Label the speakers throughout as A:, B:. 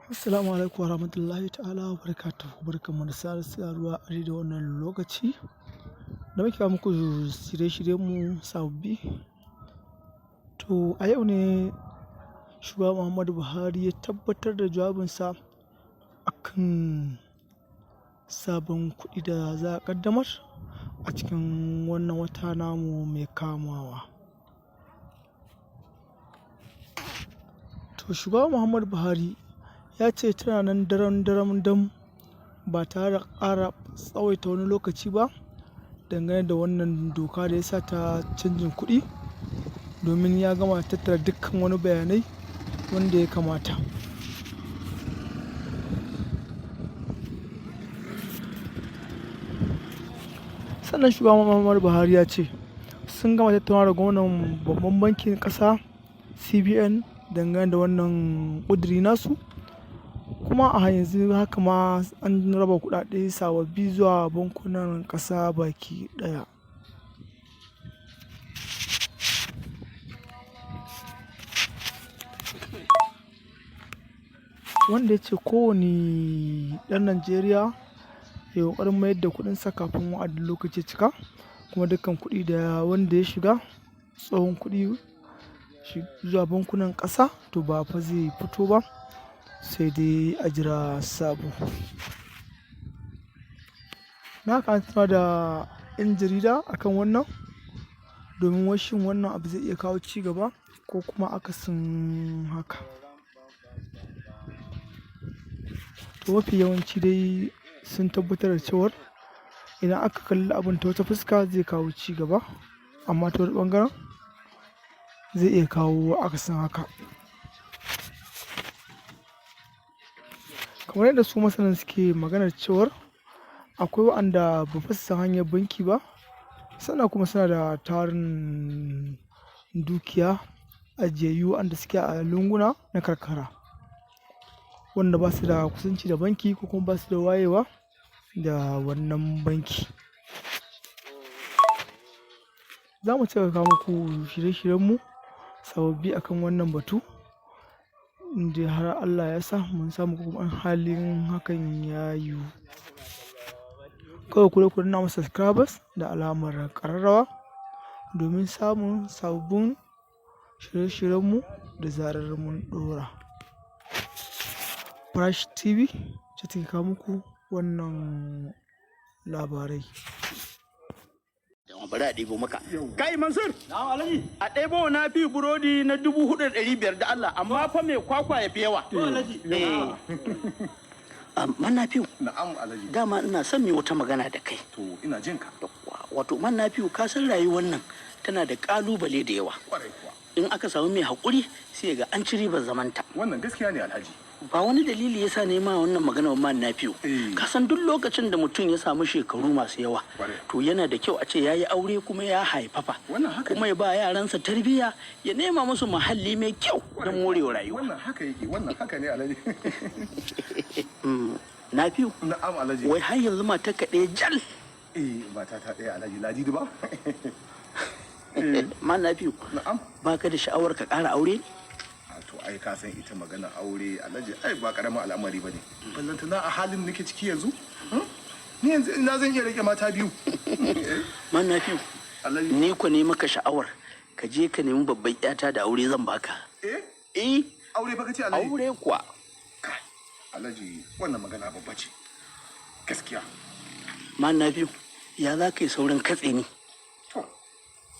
A: Assalamu alaikum warahmatullahi ta'ala wa barakatuhu. Barkanmu da sake saduwa a da wannan lokaci da muke kawo muku shirye-shiryenmu sababbi. To a yau ne Shugaba Muhammadu Buhari ya tabbatar da jawabinsa akan sabon kuɗi da za a ƙaddamar a cikin wannan wata namu mai kamawa. To Shugaba Muhammadu Buhari ya ce tana nan daram dam ba tare da ƙara tsawaita wani lokaci ba dangane da wannan doka da ya sa ta canjin kuɗi, domin ya gama tattara dukkan wani bayanai wanda ya kamata. Sannan Shugaba Muhammadu Buhari ya ce sun gama tattaunawa da gwamnan babban bankin ƙasa CBN dangane da wannan ƙuduri nasu, kuma a yanzu haka ma an raba kuɗaɗe sababbi zuwa bankunan ƙasa baki ɗaya. Wanda ya ce kowane ɗan Najeriya ya yi ƙoƙarin mayar da kuɗinsa kafin wa'adin lokaci cika, kuma dukkan kuɗi da wanda ya shiga tsohon kuɗi zuwa bankunan ƙasa to ba fa zai fito ba, sai dai a jira sabo. Na kan tuna da 'yan jarida akan wannan, domin washin wannan abu zai iya kawo ci gaba ko kuma akasin haka. To mafi yawanci dai sun tabbatar da cewar idan aka kalli abin ta wata fuska zai kawo ci gaba, amma ta wani ɓangaren zai iya kawo akasin haka. Kamar yadda su masanan suke maganar cewar akwai waɗanda ba su san hanyar banki ba, sannan kuma suna da tarin dukiya ajiyayyu waɗanda suke a lunguna na karkara, wanda ba su da kusanci da banki ko kuma ba su da wayewa da wannan banki. Za mu kawo muku shirye-shiryenmu sababbi akan wannan batu, inda har Allah ya sa mun samu kuma halin hakan ya yiwu. Kawai ku danna mana subscribers da alamar ƙararrawa domin samun sababbin shirye-shiryenmu da zarar mun ɗora. Fresh TV ce take kawo muku wannan labarai.
B: Bari a ɗebo maka. Kai Mansur, a ɗebo na fi burodi na 4,500 da Allah, amma fa mai kwakwa ya fi yawa. Man Nafiu.
C: Na'am Alhaji.
B: Dama ina son mai wata magana da kai.
C: To ina jin ka.
B: Wato Man Nafiu, ka san rayuwar nan tana da ƙalubale da yawa.
C: Kwarai kuwa.
B: In aka samu mai haƙuri sai ga an ci ribar zamanta.
C: Wannan gaskiya ne Alhaji.
B: Ba wani dalili yasa ne ma wannan magana Man Nafiu. Ka san duk lokacin da mutum ya samu shekaru masu yawa, to yana da kyau a ce yayi aure kuma ya haifafa.
C: Wannan haka.
B: Kuma ya ba yaransa tarbiyya, ya nema musu muhalli mai kyau don morewa rayuwa.
C: Wannan haka yake, wannan haka ne Alhaji.
B: Nafiu.
C: Na'am Alhaji.
B: Wai har yanzu mata ka ɗaya jal.
C: Mata ta ɗaya Alhaji, Ladidi ba?
B: Man Nafiu.
C: Na'am.
B: Ba ka da sha'awar ka ƙara aure ne?
C: To ai ka san ita magana aure Alhaji ai ba karamin al'amari bane. Ballanta na a halin nake ciki yanzu? Ni yanzu ina zan iya rike mata biyu.
B: Man Nafiu.
C: Alhaji.
B: Ni ko ne maka sha'awar ka je ka nemi babban ƴata da aure zan baka.
C: Aure fa kace Alhaji?
B: Aure kuwa.
C: Alhaji wannan magana babba ce. Gaskiya.
B: Man Nafiu, ya za ka yi saurin katse ni?
C: To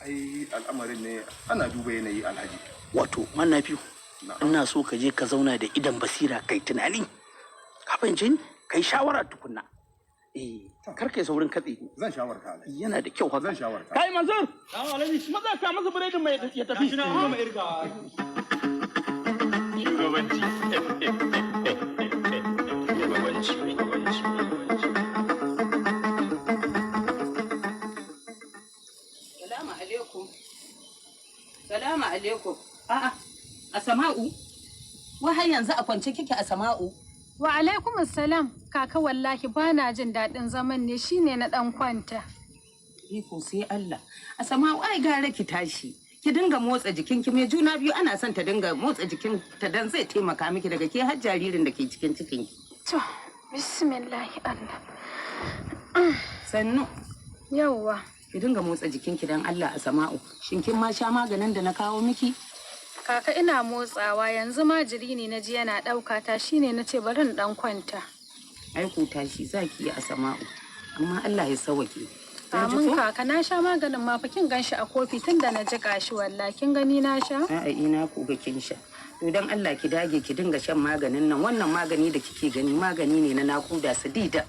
C: ai al'amarin ne ana duba yanayi Alhaji.
B: Wato Man Nafiu, ina so ka je ka zauna da idan basira kai tunani. Ka fahimce ni? Kai shawara tukunna. Kar kai saurin katse ni.
C: Zan shawarta Alhaji.
B: Yana da kyau haka.
C: Zan shawarta.
B: Kai Mansur! Alhaji, maza ka masa biredin mai ya tafi.
D: Salamu alaikum. A'a, Asama'u? Wai har yanzu a kwance kike Asama'u?
E: Wa alaikum assalam. Kaka wallahi bana jin daɗin zaman ne shine na ɗan kwanta.
D: Iko sai Allah. Asama'u ai gara ki tashi. ki dinga motsa jikinki mai juna biyu ana son ta dinga motsa jikin ta dan zai taimaka miki daga ke har jaririn da ke cikin cikinki.
E: To, bismillah Allah.
D: Sannu.
E: Yawwa.
D: Ki dinga motsa jikinki dan Allah Asma'u. Shin kin ma sha maganin da na kawo miki?
E: Kaka ina motsawa yanzu ma jiri ne na ji yana ɗauka ta shine na ce bari in ɗan kwanta.
D: Ai ku tashi za ki yi Asma'u. Amma Allah ya sauke.
E: Amin kaka na sha maganin ma fa kin ganshi a kofi tun da na jiƙa shi wallahi kin gani na sha?
D: A'a ina ku ga kin sha. To dan Allah ki dage ki dinga shan maganin nan wannan magani da kike gani magani ne na nakuda sadida.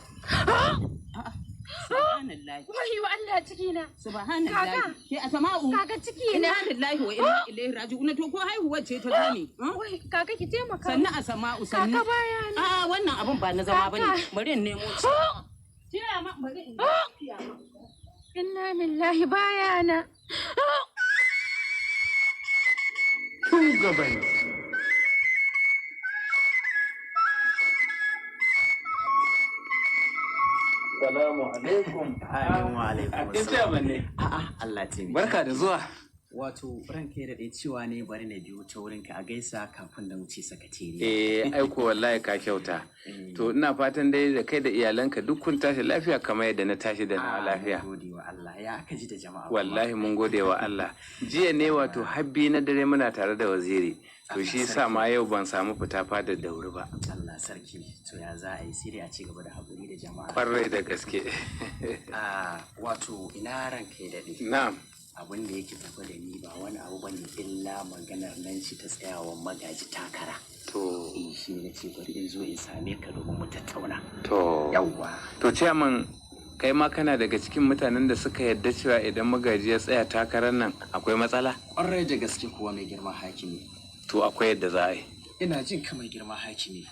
D: Subhanallah.
E: Wayo Allah ciki na.
D: Subhanallah. Ke Asma'u.
E: Kaka ciki na.
D: Subhanallah wa inna ilaihi raji'un. To ko haihuwar ce ta gane.
E: Wai kaka ki taimaka.
D: Sannu Asma'u sannu.
E: Kaka baya ni.
D: A'a wannan abun ba na zama bane. Bari in nemo ci. Tiya ma bari in tiya ma.
E: Inna lillahi bayana.
B: Shugaban.
F: Salamu alaikum.
G: A'a, Allah taimake.
F: Barka da zuwa.
G: Wato ranka ya daɗe cewa ne bari na biyo ta wurinka a gaisa kafin da wuce sakatariya.
F: Aiko wallahi ka kyauta. To ina fatan dai da kai da iyalanka duk kun tashi lafiya kamar yadda na tashi da na lafiya.
G: Mun gode wa Allah ya aka ji da jama'a.
F: Wallahi mun gode wa Allah. Jiya ne wato habbi na dare muna tare da waziri. To shi sa ma yau ban samu fita fadar da wuri ba.
G: Allah sarki. To ya za a yi sai dai a ci gaba da haƙuri da jama'a.
F: Kwarai da gaske.
G: Wato ina ranka ya daɗe.
F: Na'am.
G: Abin da yake tafi da ni ba wani abu bane illa maganar nan ci ta tsayawa magaji takara.
F: To.
G: Shi ne ce bari in zo in same ka domin mu tattauna.
F: To.
G: Yawwa.
F: To ciyaman kai ma kana daga cikin mutanen da suka yarda cewa idan magaji ya tsaya takarar nan akwai matsala?
G: Ƙwarai da gaske kuwa mai girma hakimi.
F: To akwai yadda za a yi.
G: Ina jin ka mai girma hakimi.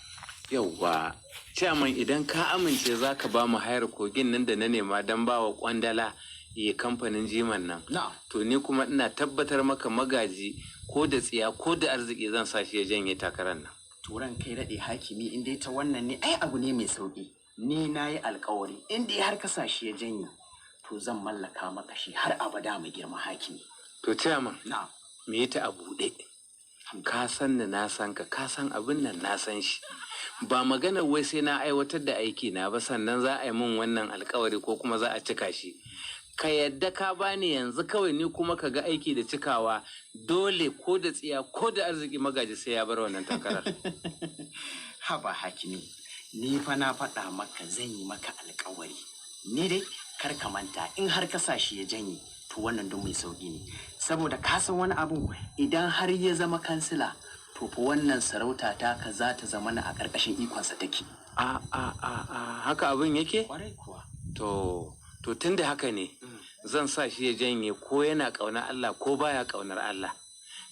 F: Yawwa, ciyaman idan ka amince za ka ba mu hayar kogin nan da na nema don ba wa kwandala ya kamfanin jiman nan. To ni kuma ina tabbatar maka magaji ko da tsiya ko da arziki zan sa shi ya janye takarar nan.
G: Turan kai daɗe hakimi in dai ta wannan ne ai abu ne mai sauƙi. Ni na yi alkawari in dai har ka sa shi ya janye to zan mallaka maka shi har abada mai girma hakimi.
F: To ciyaman, me yi ta a buɗe? Ka san ni na san ka san abin nan na san shi. Ba magana wai sai na aiwatar da aiki na ba sannan za a yi min wannan alkawari ko kuma za a cika shi. Ka yadda ka bani yanzu kawai ni kuma ka ga aiki da cikawa dole ko da tsiya ko da arziki magaji sai ya bar wannan takarar.
G: Haba hakimi, ni fa na faɗa maka zan yi maka alkawari. Ni dai kar ka manta in har ka sa shi ya janye to wannan don mai sauki ne. Saboda ka san wani abu idan har ya zama kansila to fa wannan sarauta ta ka za ta zama na a ƙarƙashin ikonsa take.
F: Haka abin yake?
G: Kwarai kuwa.
F: To tun da haka ne zan sa shi ya janye ko yana ƙaunar Allah ko baya ƙaunar Allah.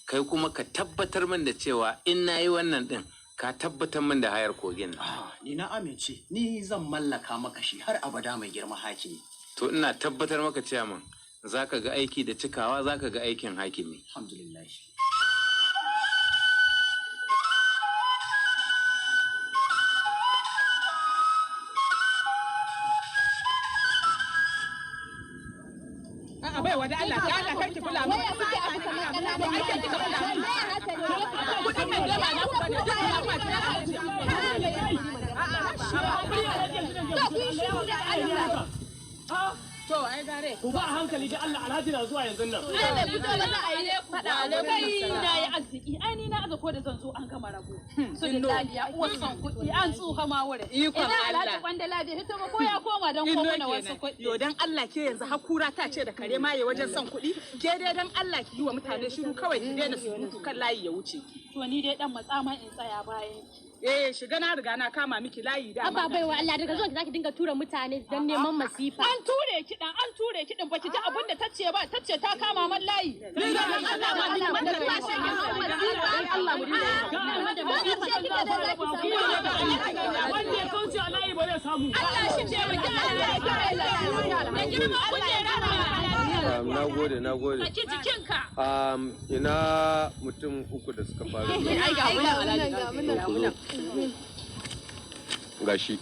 F: Kai kuma ka tabbatar min da cewa in na yi wannan ɗin ka tabbatar min da hayar kogin.
G: Ni na amince, ni zan mallaka maka shi har abada mai girma hakimi.
F: To ina tabbatar maka cewa min za ka ga aiki da cikawa za ka ga aikin hakimi.
G: Alhamdulillah.
H: Baiwa da Allah, da Allah kai ki kula mu. To ai gare. Ku ba hankali da Allah Alhaji na zuwa yanzu nan.
I: Ai fito da za a yi faɗa kai na yi arziki. Ai ni na aza ko da zan zo an gama rabo. Su da daliya uwar son kuɗi an tsuha ma wurin.
H: Ikon Allah.
I: Ina Alhaji Kwandala bai hito ba ko ya koma don koma na wasu kuɗi.
H: Yo dan Allah ke yanzu hakura ta ce da kare ma ya wajen son kuɗi. Ke dai dan Allah ki yi wa mutane shiru kawai ki daina surutu kan layi ya wuce.
I: To ni dai dan matsa ma in tsaya bayan ki.
H: Shiga na riga na kama miki layi da.
I: Abba baiwa Allah daga zuwa ki zaki dinga tura mutane don neman masifa. An ture ki dan baki ji abin da tace ba tace ta kama man layi.
H: Wanda ya kauce a layi ba zai samu.
I: Allah shi ce mu da girman kujera
J: na gode
I: saki jikinka
J: ina mutum uku da suka fara
I: ai ga wannan
J: gashi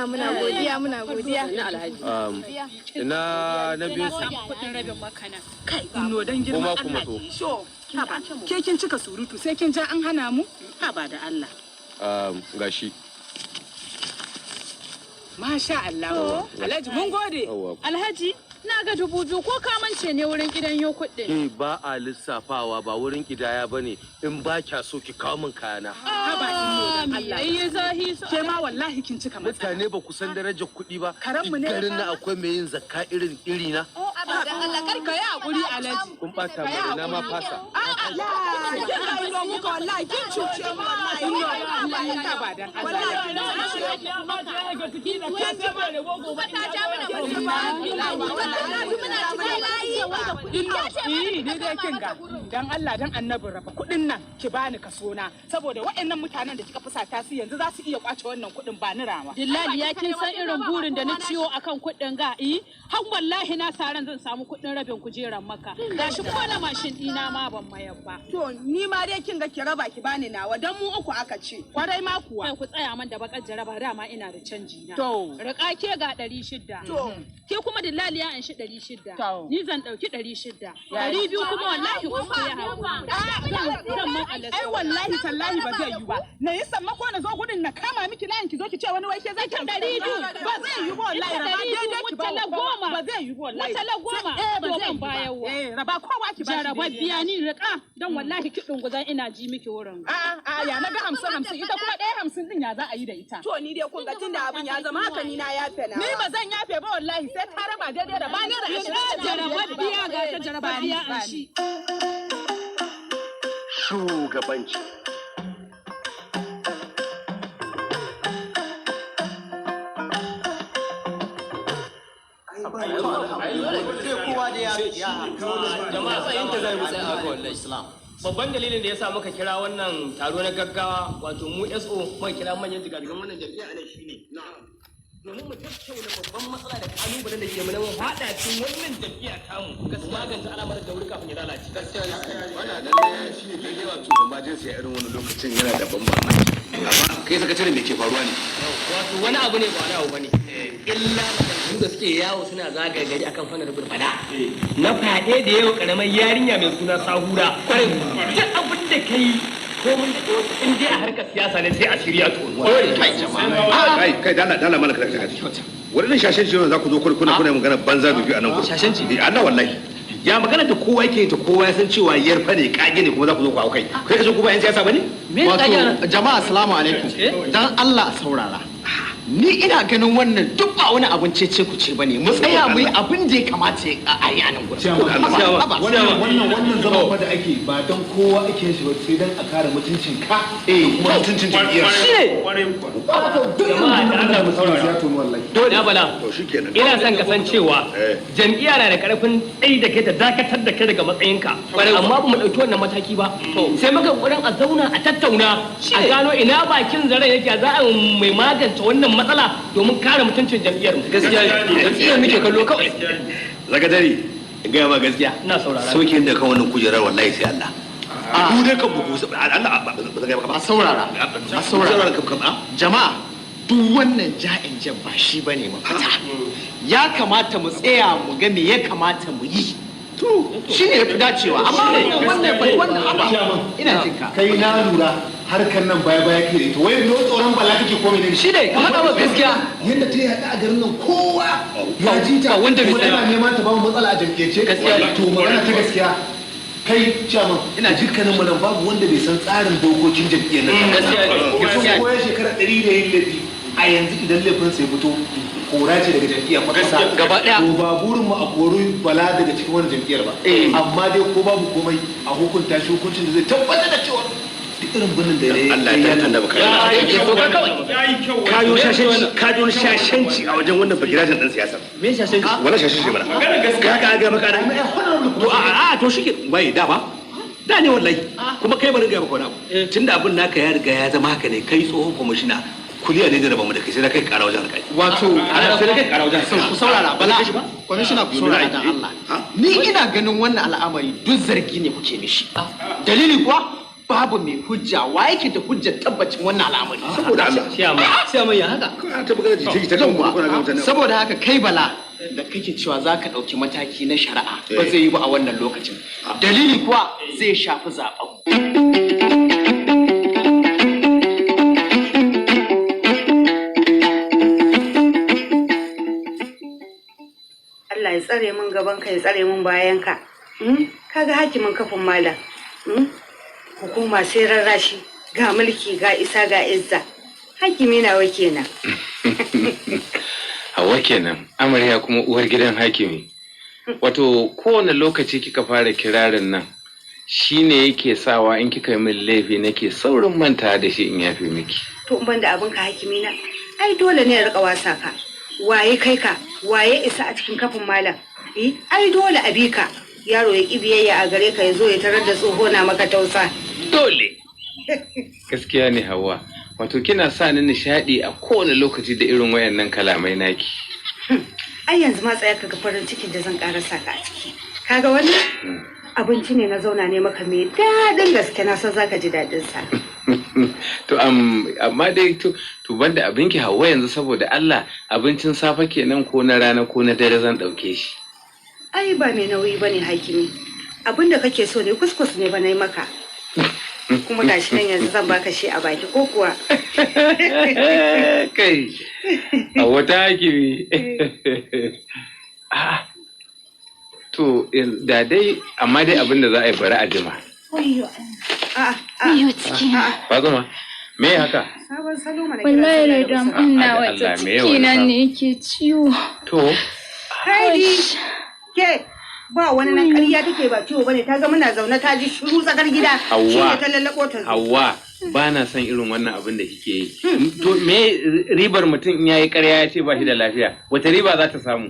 E: Muna godiya.
I: Na Alhaji.
J: Ina na biyu su.
I: Kudin rabin makana.
H: Kai, inno dan girman Allah. So, ke kin cika surutu sai kin ja an hana mu? Ha ba da Allah.
J: Gashi.
H: Masha Allah. Alhaji mun gode.
I: Alhaji, na ga 2000 ko kamance ne wurin gidan yo kuɗin.
J: Ba a lissafawa ba wurin kidaya bane in ba kya so ki kawo min kayana.
H: Ha ba inno dan Allah.
I: Yayi zahi so.
H: Ke ma wallahi kin cika matsala.
J: Mutane ba ku san darajar kuɗi ba.
H: Karanmu ne.
J: Garin na akwai mai yin zakka iri na.
H: Allah kar ka yi hakuri Alhaji.
J: Kun bata mu na ma fasa.
H: Kin ga ino muka wallahi kin cuce mu wallahi. Ino wallahi ka ba dan Allah. Ni dai kin ga dan Allah dan annabin rafa kuɗin nan ki bani kaso na saboda waɗannan mutanen da kika fusata su yanzu za su iya kwace wannan kuɗin ba ni rama.
I: Dillali ya kin san irin burin da na ciwo akan kuɗin ga har wallahi na saran zan samu kuɗin rabin kujeran maka. Gashi ko na mashin ɗina ma ban mayar ba.
H: To ni ma dai kin ga ki raba ki bani nawa dan mu uku aka ce. Kwarai ma kuwa.
I: Kai ku tsaya man da bakar jaraba dama ina da canji na.
H: To.
I: Rika ke ga 600.
H: To.
I: Ke kuma dillali ya anshi 600. Ni zan dauki 600. 200 kuma wallahi ku ya hawo. Zan man Allah.
H: Ai wallahi tallahi ba zai yi ba. Na yi sammako na zo gudun na kama miki layin ki zo ki ce wani wai ke zai ki
I: 200.
H: Ba zai yi ba wallahi raba daidai ki ba. Ba zai yi ba wallahi.
I: Wata goma.
H: Ba zai bayarwa.
I: Raba kowa ki ba. Jarabar biya ni rika dan wallahi ki dunguzan ina ji miki wurin.
H: A ya naga 50 ita kuma ɗaya 50 din ya za a yi da ita. To ni dai kun ga tunda abin ya zama haka ni na yafe na. Ni ba zan yafe ba wallahi sai ta raba daidai da ba ne da
I: jarabar biya ga ta jarabar biya an shi.
C: Shugabanci.
K: Babban dalilin da ya sa muka kira wannan taro na gaggawa wato mu SO muka kira manyan jigajigan wannan jam'iyya a nan shine domin mu tattauna babban matsala da kalubalen da ke mana mun hada cikin wannan jam'iyya tamu ga su magance al'amarin da wuri kafin ya lalace.
C: Wannan lalle shi ne ke yawa shugaban majinsa a irin wani lokacin yana da ban mamaki. Amma kai sakataren me ke faruwa ne?
K: Wato wani abu ne ba wani abu bane. Illa makarantu da suke yawo suna zagaye gari akan fannin rubin fada. Na fade da yawa karamar yarinya mai suna Sahura. Kwarai duk abin da kai ko mun da in dai a harkar siyasa ne sai a shirya to.
C: Kai dala mana kada ka. Wannan shashanci ne za ku zo kuna magana banza bibi a nan ku.
K: Shashanci?
C: Allah wallahi. Ya magana da kowa yake ta kowa ya san cewa yarfa ne kage ne kuma za ku zo ku hau kai. Kai ka so ku ba yan siyasa bane?
G: Wato jama'a assalamu alaikum. Dan Allah a saurara. Ni ina ganin wannan duk ba wani abin cece ku ce bane. Mu tsaya mu yi abin da ya kamata a yi a nan gurin.
C: Wannan zama da ake ba don kowa ake shi ba sai dan a kare mutuncin ka kuma mutuncin jam'iyyar.
K: Shine. Jama'a da Allah mu saurara. Dole ya bala.
C: To shikenan.
K: Ina son ka san cewa jam'iyya na da karfin tsayi da kai ta dakatar da kai daga matsayinka. Amma ba mu dauki wannan mataki ba. Sai muka kokarin a zauna a tattauna a gano ina bakin zaren yake za a mai magance wannan matsala domin kare mutuncin jam'iyyar mu. Gaskiya jam'iyyar muke kallo kawai.
C: Zagadari in gaya ma gaskiya.
K: Ina saurara.
C: Sokin da kan wannan kujerar wallahi sai Allah. Ku dai kan buku Allah ba zan ba.
G: A saurara. A saurara. Jama'a duk wannan ja'in jan ba shi bane mafita. Ya kamata mu tsaya mu ga me ya kamata mu yi. Shi ne ya fi dacewa amma wannan abu ina jin ka.
C: Kai na lura harkar nan baya ke da ita wai no tsoron bala kake komai ne.
G: Shi ne ka faɗa wa gaskiya.
C: Yadda ta yaɗa a garin nan kowa ya ji ta
G: wanda bai
C: tsaya neman ta ba mu matsala a jam'iyyance.
G: Gaskiya
C: to magana ta gaskiya kai chairman ina dukkanin mu nan babu wanda bai san tsarin dokokin jam'iyyar nan. Gaskiya ko ya shekara 100 da yin laifi a yanzu idan laifin sai fito kora ce daga jam'iyyar kwatsa
G: gaba daya
C: to ba burin mu a kori bala daga cikin wani jam'iyyar ba amma dai ko babu komai a hukunta shi hukuncin da zai tabbatar da cewa duk irin binin da ya Allah ya tanda baka kayo shashanci a wajen wannan bagirajen dan siyasa
K: Me shashanci?
C: wala shashanci bana ka ga maka da to shi wai da ba da ne wallahi kuma kai bari ga maka wani abu tunda abin naka ya riga ya zama haka ne kai tsohon kwamishina kuliya ne da rabamu da kai sai da kai kara wajen alƙali
G: wato
C: sai da kai kara wajen
G: ku saurara bala kwamishina ku saurara dan Allah ni ina ganin wannan al'amari duk zargi ne kuke mishi dalili kuwa babu mai hujja wa yake da hujjar tabbacin wannan al'amari.
C: Saboda Allah.
K: Siyama ya haka.
C: Kana ta buga jiki ta kan kuna ga mutane.
G: Saboda haka kai Bala da kake cewa za ka ɗauki mataki na shari'a ba zai yi ba a wannan lokacin. Dalili kuwa zai shafi zaɓen.
D: Allah ya tsare min gaban ka ya tsare min bayan ka. Kaga hakimin kafin malam. Hukuma sai rarrashi ga mulki ga isa ga izza. Hakimi nawa kenan.
F: Hawa kenan, amarya kuma uwar gidan hakimi. Wato kowane lokaci kika fara kirarin nan shine yake sawa in kika yi min laifi nake saurin manta da shi in yafe miki.
D: To in banda abin ka hakimi na, ai dole ne ya rika wasa ka. Waye kai ka, waye isa a cikin kafin malam. Ai dole a bi ka. Yaro ya ƙi biyayya a gare ka ya zo ya tarar da tsoho na maka tausa.
F: Dole. Gaskiya ne Hauwa. Wato kina sa ni nishaɗi a kowane lokaci da irin wayannan kalamai naki.
D: Ai yanzu ma tsaya kaga farin cikin da zan ƙara saka a ciki. Kaga wannan? Abinci ne na zauna ne maka mai daɗin gaske na san zaka ji daɗin sa.
F: To amma dai to banda abinki Hauwa yanzu saboda Allah abincin safe kenan ko na rana ko na dare zan ɗauke shi.
D: Ai ba mai nauyi bane hakimi. Abinda kake so ne kuskus ne ba na yi maka. Kuma gashi nan yanzu zan baka shi a baki ko kuwa.
F: Kai, a wata hakimi. To, da dai, amma dai abinda za a yi bari a jima.
E: Iyo ciki.
F: Fazuma, me haka?
D: Sabon salo mana
E: wallahi da damun na wata ciki nan ne yake ciwo.
F: To.
D: Heidi, ke ba wani nan ƙarya take ba ciwo bane ta ga muna zaune ta ji shiru tsakar gida.
F: Hauwa,
D: ta lallako ta.
F: Hauwa, ba na son irin wannan abin da kike yi. To me ribar mutum in yayi ƙarya ya ce ba shi da lafiya? Wata riba za ta samu?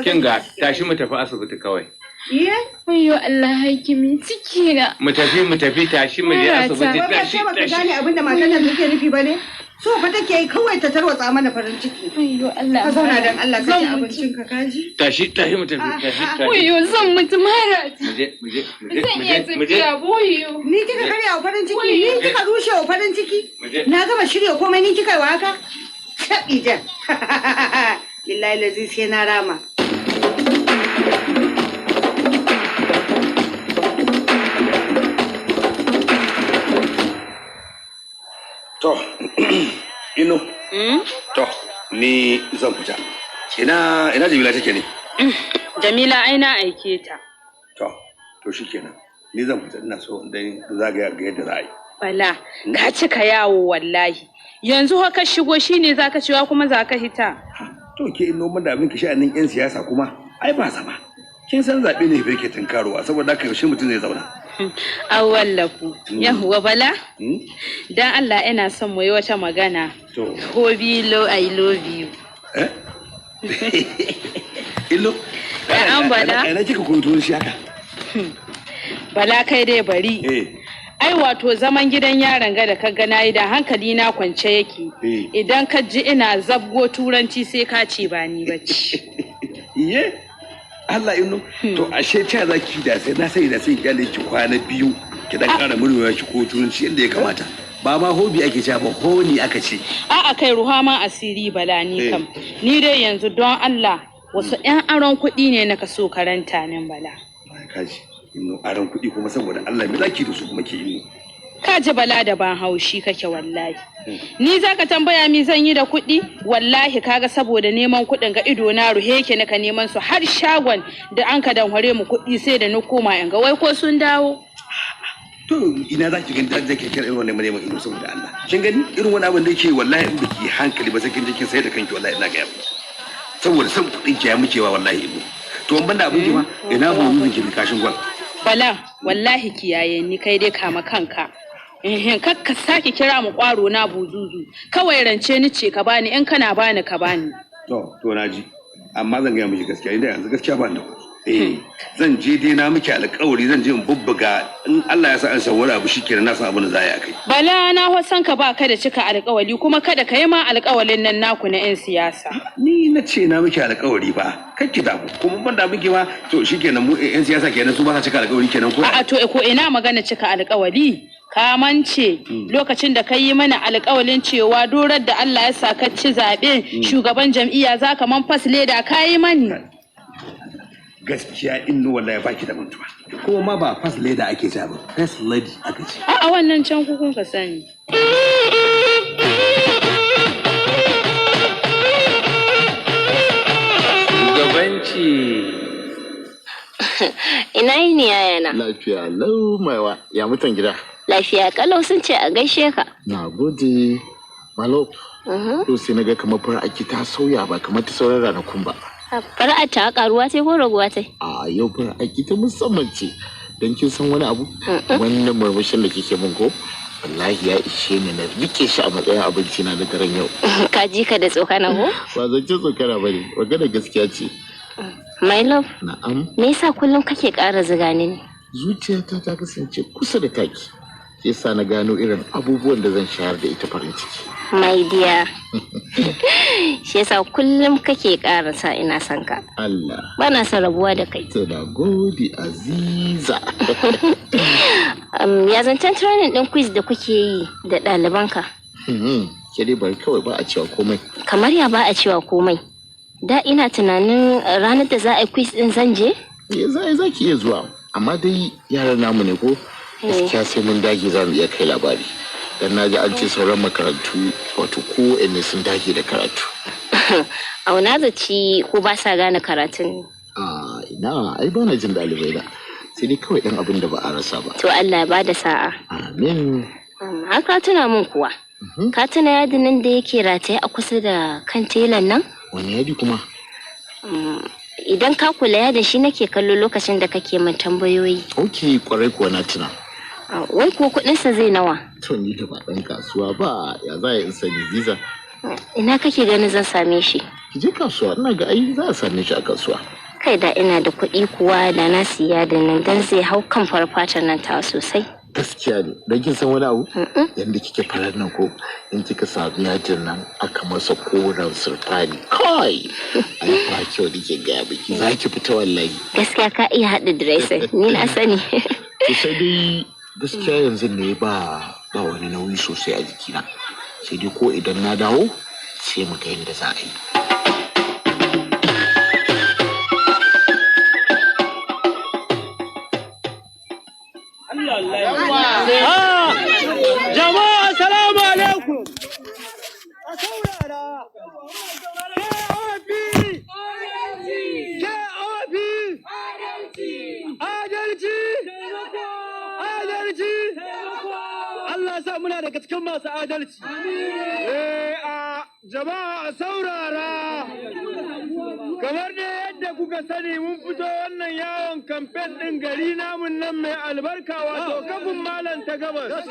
F: Kinga, tashi mu tafi asibiti kawai.
D: Iye?
E: Wayo Allah hakimi ciki na.
F: Mu tafi tashi mu je asibiti tashi.
D: Ba ka gane abin da matan nan take nufi ba ne? So fa take yi kawai ta tarwatsa mana farin ciki.
E: Wayo Allah.
D: Ka zauna dan Allah ka ci abincin ka kaji.
F: Tashi mu tafi.
E: Wayo zan mutu mara.
F: Mu je.
E: Zan iya tafiya wayo.
D: Ni kika karya wa farin ciki, ni kika rushe wa farin ciki. Na gama shirya komai ni kika yi wa haka? Shaɓi jan. Billahi lazi sai na rama.
C: To, ino. To, ni zan fita. Ina Jamila take ne?
H: Jamila ai na aike ta.
C: To shikenan. Ni zan fita ina so dan zagaya ga yadda za a yi.
H: Bala, ka cika yawo wallahi. Yanzu haka shigo shine zaka cewa kuma zaka hita.
C: To ke ino mun da abin ki sha'anin yan siyasa kuma ai ba sama. Kin san zabe ne fa yake tunkarowa saboda haka yaushe mutum zai zauna.
H: Awallaku. Yahuwa Bala? Dan Allah ina son mu yi wata magana. Hobi lo I love you.
C: Illo?
H: An Bala?
C: Ina kika koyi tuwon shi haka?
H: Bala kai dai bari. Ai wato zaman gidan yaron ga da ka ga nayi da hankali na kwance yake. Idan ka ji ina zabgo turanci sai ka ce ba ni bace.
C: Iye? Allah inu to ashe ta zaki da sai na sai da sai kyale ki kwana biyu ki dan kara murmuya ki ko turanci yadda ya kamata ba ma hobi ake cewa ba honi aka ce
H: a'a kai ruha ma asiri Bala ni kam ni dai yanzu don Allah wasu ƴan aron kuɗi ne na kaso karanta nan Bala
C: kaji inu aron kuɗi kuma saboda Allah me zaki da su kuma ke inu
H: ka ji Bala da ban haushi kake wallahi ni zaka tambaya mi zan yi da kuɗi wallahi kaga saboda neman kuɗin ga ido na ruhe yake naka neman su har shagon da an ka danhware mu kuɗi sai da na koma in ga wai ko sun dawo
C: to ina za ki gani da zaki kira irin wannan neman ido saboda Allah kin gani irin wani abin da yake wallahi in biki hankali ba sai kin je kin sai da kanki wallahi ina ga yau saboda san kuɗin ki ya mukewa wallahi ido to ban da abin ki ma ina mu mun ki kashin gwal
H: Bala wallahi kiyaye ni kai dai kama kanka kakka sake kira mu kwaro na buzuzu kawai rance ni ce ka bani in kana bani ka bani
C: to naji amma zan ga miki gaskiya inda yanzu gaskiya ba da zan je dai na miki alƙawari zan je in bubbuga in Allah ya sa an sawara abu shikenan na san abin da za a kai
H: Bala na hosan ka ba ka da cika alƙawari kuma kada ka yi ma alƙawalin nan naku na 'yan siyasa
C: ni na ce na miki alƙawari ba kake da kuma ban da miki ba to shikenan mu yan siyasa kenan su ba sa cika alƙawari kenan ko
H: a'a to ko ina magana cika alƙawari ka mance lokacin da ka yi mana alƙawalin cewa dorar da Allah ya sa ka ci zaɓe shugaban jam'iyya za ka man fas leda ka yi mani
C: gaskiya innu wallahi baki da mantuwa kuma ma ba fas leda ake ja ba first lady aka ce
H: a'a wannan can ku kun ka sani
L: Ina yi ne yayana?
M: Lafiya lau maiwa ya mutan gida.
L: Lafiya kalau sun ce a gaishe ka.
M: Na gode. Malo. To sai na ga kamar fara'aki ta sauya ba kamar ta sauran ranakun ba.
L: Fara'a ta karuwa ce ko raguwa ce?
M: A yau fara'aki ta musamman ce. Dan kin san wani abu? Wannan murmushin da kike min ko? Wallahi ya ishe ni na rike shi a matsayin abinci na daren yau.
L: Ka ji ka da tsokana ko?
M: Ba zan ce tsokana bane, magana gaskiya ce.
L: My love.
M: Na'am.
L: Me yasa kullum kake ƙara zuga ni ne?
M: Zuciyata ta kasance kusa da taki. Yasa na gano irin abubuwan da zan shayar da ita farin ciki.
L: My dear. Shi yasa kullum kake ƙara sa ina son ka.
M: Allah.
L: Bana son rabuwa da kai.
M: Na gode Aziza.
L: Ya zancen training ɗin quiz da kuke yi da ɗalibanka.
M: Ke dai bari kawai ba a cewa komai.
L: Kamar ya ba a cewa komai. Da ina tunanin ranar da za a yi quiz din zan je?
M: Za ki iya zuwa, amma dai yaran namu ne ko? Gaskiya sai mun dage za mu iya kai labari. Dan na ji an ce sauran makarantu wato ko ne sun dage da karatu.
L: Auna zaci ko ba sa gane karatun.
M: Ina ai ba na jin ɗalibai da. Sai dai kawai ɗan abin da ba a rasa ba.
L: To Allah ba da sa'a.
M: Amin.
L: Har ka tuna min kuwa. Ka tuna yadin nan da yake rataye a kusa da kan telan nan?
M: Wani yadi kuma?
L: Idan ka kula yadin shi nake kallo lokacin da kake min tambayoyi.
M: Ok, kwarai kuwa na tuna.
L: Wai ko kuɗinsa zai nawa?
M: To ni da ba ɗan kasuwa ba, ya za in sani visa.
L: Ina kake ganin zan same shi?
M: Ki je kasuwa, ina ga ai za a same shi a kasuwa.
L: Kai da ina da kuɗi kuwa da na siya da nan dan zai hau kan farfatan nan ta sosai.
M: Gaskiya ne, don kin san wani abu? Yanda kike farar nan ko in kika sami yajin nan aka masa koren surfani. Kai! Ai ba kyau da ke gaya biki, za ki fita wallahi.
L: Gaskiya ka iya haɗa dressing, ni na sani.
M: To sai dai gaskiya yanzu ne ba wani nauyi sosai a jikina. Sai dai ko idan na dawo sai mu ga yadda za a yi.
N: Jama'a salamu alaikum. Allah sa muna daga cikin masu adalci. Jama'a a saurara. Kamar da yadda kuka sani mun fito wannan yawon kamfen ɗin gari namun nan mai albarka wato kafin malam ta gabas.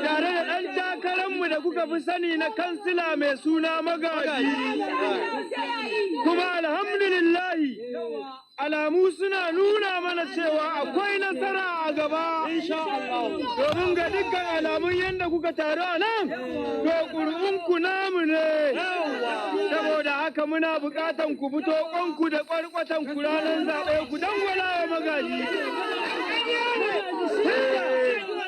N: Tare da ɗan takararmu da kuka fi sani na kansila mai suna Magaji. Kuma alhamdulillahi alamu suna nuna mana cewa akwai nasara a gaba. Domin ga dukkan alamun yadda kuka taru a nan, to ƙuri'unku namu ne. Saboda haka muna buƙatan ku fito ƙwanku da ƙwarƙwatan ku ranar zaɓe ku dangwala wa Magaji.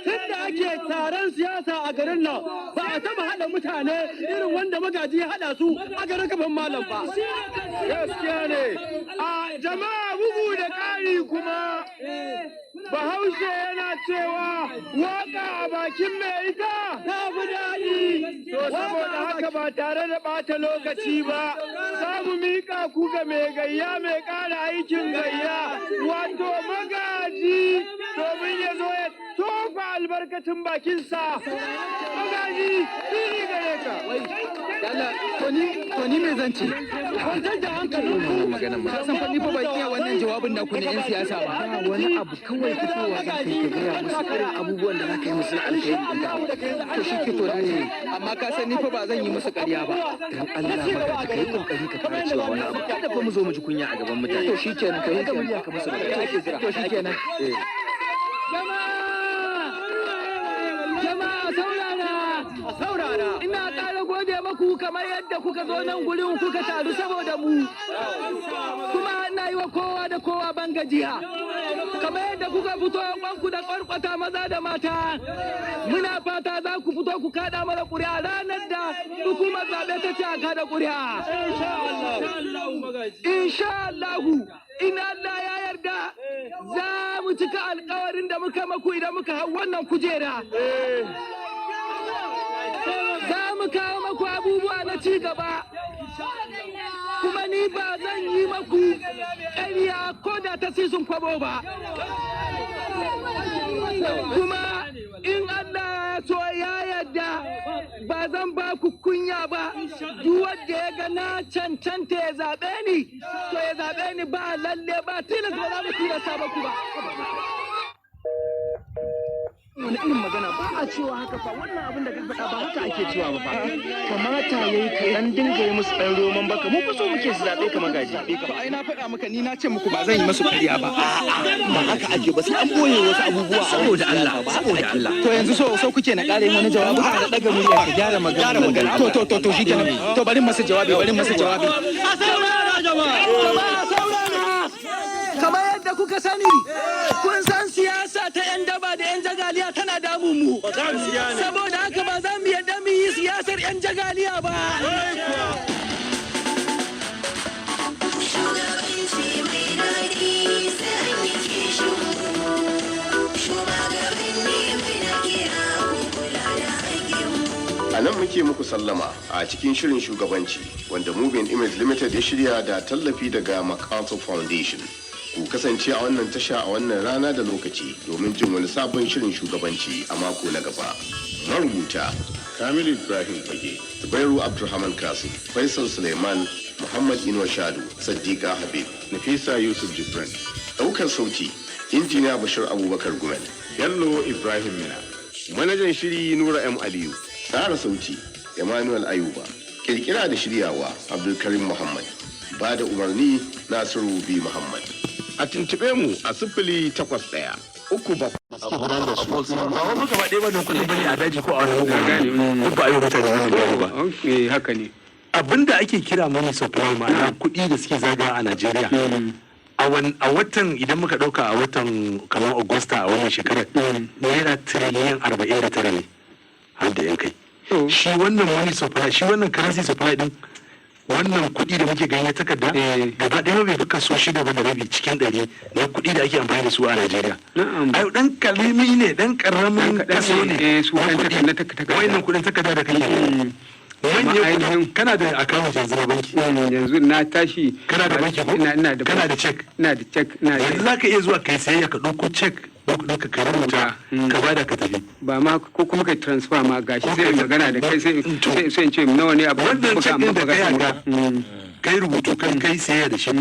N: Tunda ake taron siyasa a garin nan ba a taɓa haɗa mutane irin wanda Magaji ya haɗa su a garin kafin malam ba. Gaskiya ne. A jama'a bugu da ƙari kuma Bahaushe yana cewa waka a bakin mai ita ta fi daɗi. To saboda haka ba tare da ɓata lokaci ba, za mu miƙa ku ga mai gayya mai ƙara aikin gayya, wato Magaji, domin ya zo ya tofa albarkacin bakinsa. Magaji, fili gare ka.
O: To ni me zan ce?
N: Kwantar da hankalin ku.
O: Ka san fa ni fa ban iya wannan jawabin naku na 'yan siyasa ba.
N: Wani abu kawai fitowa za ka yi ka gaya musu irin abubuwan da za ka yi musu alkhairi to shi ke to ne amma ka san ni fa ba zan yi musu ƙarya ba dan Allah ba ka yi kokari ka fara cewa wani abu kada fa mu zo mu ji kunya a gaban mutane to shi kenan ka yi ka murya ka musu da ake jira to shi kenan jama'a saurara ina ƙara gode maku
O: ku kamar yadda kuka zo nan gurin kuka taru saboda mu. Kuma ina yi wa kowa da kowa ban gajiya. Kamar yadda kuka fito kwanku da kwarkwata maza da mata. Muna fata za ku fito ku kada mana ƙuri'a ranar da hukumar zaɓe ta ce a kada ƙuri'a. Insha Allahu, in Allah ya yarda za mu cika alƙawarin da muka maku idan muka hau wannan kujera. Za mu kawo maku abubuwa na ci gaba. Kuma ni ba zan yi maku ƙarya ko da ta sisun kwabo ba. Kuma in Allah so ya yarda ba zan ba ku kunya ba. Duk wanda ya ga na cancanta ya zaɓe ni, to ya zaɓe ni ba lalle ba tilas ba za mu tilasta ba ku ba.
G: wani irin magana ba a cewa haka fa wannan abin da ka faɗa ba haka ake cewa ba fa kamata yayi ka dan dinga yi musu ɗan roman baka mu fa so muke su zaɓe ka magaji
O: to ai na faɗa maka ni na ce muku ba zan yi musu ƙarya ba
G: ba haka ake ba sai an boye wasu abubuwa saboda Allah
O: to yanzu so kuke na ƙare wani jawabi ba da daga murya ka gyara magana to shikenan to bari masa jawabi kamar yadda kuka sani kun san siyasa ta 'yan daba da 'yan jagaliya tana damun mu saboda haka ba za mu yadda mu yi siyasar 'yan jagaliya ba
P: A nan muke muku sallama a cikin shirin shugabanci wanda Moving Image Limited ya shirya da tallafi daga MacArthur Foundation. Ku kasance a wannan tasha a wannan rana da lokaci domin jin wani sabon shirin shugabanci a mako na gaba. Marubuta Kamil Ibrahim Fage, Zubairu Abdulrahman Kasim, Faisal Suleiman, Muhammad Inuwa Shadu, Saddiqa Habib, Nafisa Yusuf Jibran. Ɗaukar sauti, Injiniya Bashir Abubakar Gumel, Bello Ibrahim Mina. Manajan shiri Nura M. Aliyu. Tsara sauti, Emmanuel Ayuba. Kirkira da shiryawa, Abdulkarim Muhammad. Ba da umarni, Nasiru B. Muhammad. A tuntuɓe mu a 081 uku ba.
C: Ba wani gaba ɗaya ba don kuɗi bane a daji ko a wani gane ba a yi mutane wani gane ba.
Q: Haka ne.
C: Abinda ake kira money supply ma'ana kuɗi da suke zaga a Najeriya. A watan idan muka ɗauka a watan kamar Agusta a wannan shekarar naira tiriliyan 49 ne har da yan kai. Shi wannan money supply shi wannan currency supply din wannan kuɗi da muke ganye takarda gaba ɗaya bai fi kaso 6.5 cikin 100 na kuɗi da ake amfani da su a Najeriya. Ai dan kalimi ne dan karamin kaso ne su wannan kuɗin takarda da kake manyan kana da account yanzu na banki
Q: yanzu na tashi
C: kana da banki ko
Q: ina da
C: kana da check yanzu zaka iya zuwa kai sayayya ka ɗauko check ka ka rubuta ka bada ka tafi
Q: ba ma ko kuma kai transfer ma gashi sai magana da kai sai in ce nawa ne abu
C: wannan check din da kai ga kai rubutu kan kai sayayya da shi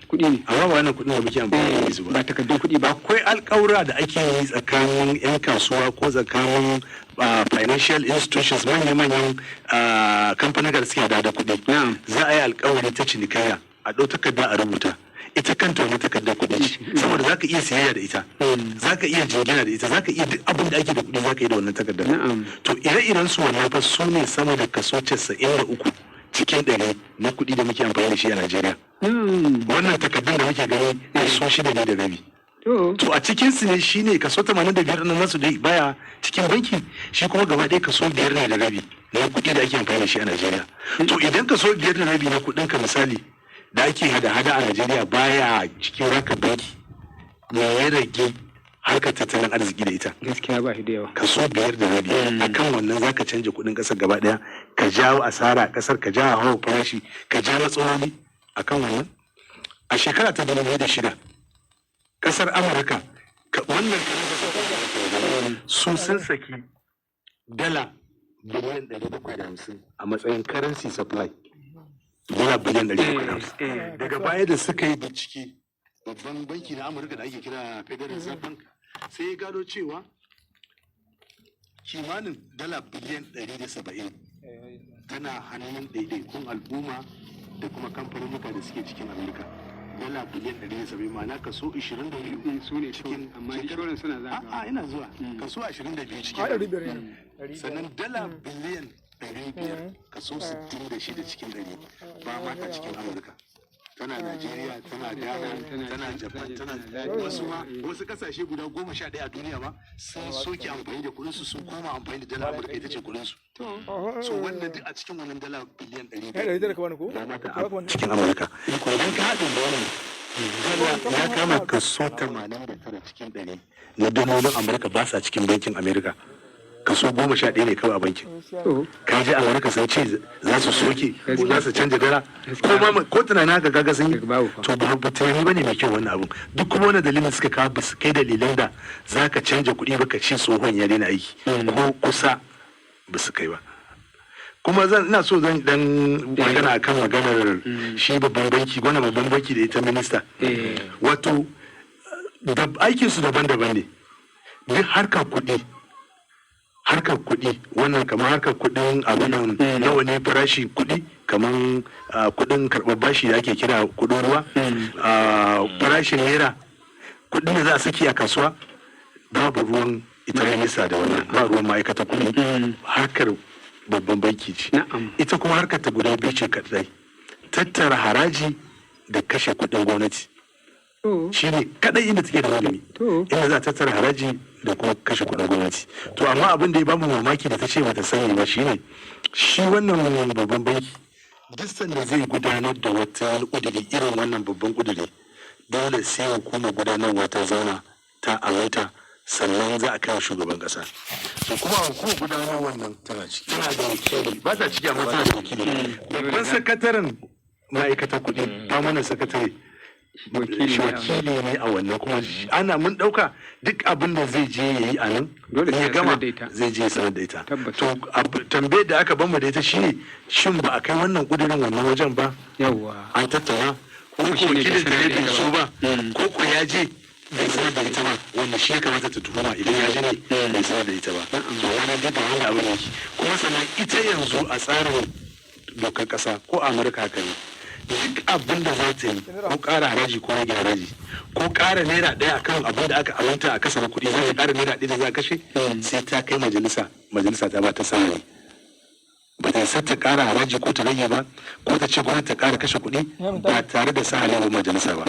C: kuɗi ne amma ba wannan kuɗin da muke amfani da su ba
Q: takardun kuɗi ba
C: akwai alƙawura da ake yi tsakanin 'yan kasuwa ko tsakanin financial institutions manya-manyan kamfanin da suke da kuɗi za a yi alƙawari ta cinikayya a ɗau takarda a rubuta ita kanta wani takardar kuɗi ce saboda za ka iya siyayya da ita za ka iya jingina da ita za ka iya duk abin da ake da kuɗi za ka yi da wannan takardar to ire-iren su wannan fa su ne sama da kaso 93 cikin 100 na kuɗi da muke amfani da shi a Najeriya. Wannan takardun da muke gani kaso 6.5. To a cikin su ne shine kaso 85 na nasu dai baya cikin banki shi kuma gaba ɗaya kaso 5.5 na kuɗi da ake amfani da shi a Najeriya. To idan kaso 5.5 na kuɗin ka misali da ake hada-hada a Najeriya baya cikin rakar banki me ya rage harkar tattalin arziki da ita
Q: gaskiya ba shi da yawa
C: kaso 5.5 akan wannan zaka canja kuɗin ƙasar gaba ɗaya ka jawo asara a ƙasar ka jawo hawa farashi ka ja matsaloli akan wannan a shekara ta 2006 ƙasar Amurka wannan su sun saki dala biliyan 750 a matsayin currency supply dala biliyan 750 daga baya da suka yi bincike babban banki na Amurka da ake kira Federal Reserve Bank sai ya gano cewa kimanin dala biliyan 170 tana hannun daidaikun al'umma da kuma kamfanonuka da suke cikin Amurka. Dala biliyan 170 ma'ana kaso 22
Q: su ne cikin amma inshoran suna zagawa.
C: Ina zuwa kaso 22 cikin sannan dala biliyan
M: 500 kaso 66 cikin 100 ba ma ta cikin Amurka. Tana Najeriya, tana Ghana, tana Japan, tana wasu kasashe guda 11 a duniya ba sun soke amfani da kudinsu sun koma amfani da dala Amurka ita ce kudinsu. So wannan duk a cikin wannan dala biliyan 100 cikin Amurka. Idan ka haɗin da wannan ya kama kaso 89 cikin 100 na dalolin Amurka ba sa cikin bankin Amurka. Kaso 11 ne kawai a bankin. Ka je Amurka sun ce za su soke ko za su canja dala ko tunani haka gaga sun yi to ba tunani bane mai kyau wannan abun duk kuma wani dalilin suka kawo ba su kai dalilan da za ka canja kuɗi ba ka ce tsohon ya daina aiki ko kusa ba su kai ba. Kuma ina so zan dan magana akan maganar shi babban banki wannan babban banki da ita minista wato aikinsu daban-daban ne duk harkar kuɗi wannan kamar harkar kuɗin abunan nawa ne farashi kuɗi kamar kuɗin karɓar bashi da ake kira kuɗin ruwa farashin naira kuɗin da za a saki a kasuwa babu ruwan ita minista da wannan ba ruwan ma'aikata kuɗi harkar babban banki ce ita kuma harkar ta guda biyu ce kaɗai tattara haraji da kashe kuɗin gwamnati shi ne kadai inda take da malami inda za a tattara haraji da kuma kashe kuɗin gwamnati to amma abin da ya bamu mamaki da ta ce bata sani ba shine shi wannan babban banki duk da zai gudanar da wata kudiri irin wannan babban kudiri dole sai hukumar gudanarwa ta zauna ta alaita sannan za a kai shugaban kasa to kuma hukumar gudanarwa nan tana da wakili ba ta ciki amma tana da wakili babban sakataren ma'aikatar kuɗi permanent sakatare wakili ne a wannan kuma ana mun dauka duk abin da zai je yayi a nan ya gama zai je sanar da ita to tambayar da aka bamu da ita shine shin ba a kai wannan kudirin wannan wajen ba an tattauna ko wakilin da ya so ba ko ko ya je bai sanar da ita ba wanda shi ya kamata ta tuhuma idan ya je ne bai sanar da ita ba to wannan duk wanda abin yake kuma sannan ita yanzu a tsarin dokar kasa ko Amurka haka ne duk abin da za ta yi ko ƙara haraji ko rage haraji ko ƙara naira ɗaya akan abin da aka aminta a kasafin kuɗi za ta ƙara naira ɗaya da za a kashe sai ta kai majalisa ta ba ta sani ba ta sa ta ƙara haraji ko ta rage ba ko ta ce gwamnati ta ƙara kashe kuɗi ba tare da sahalewar majalisa ba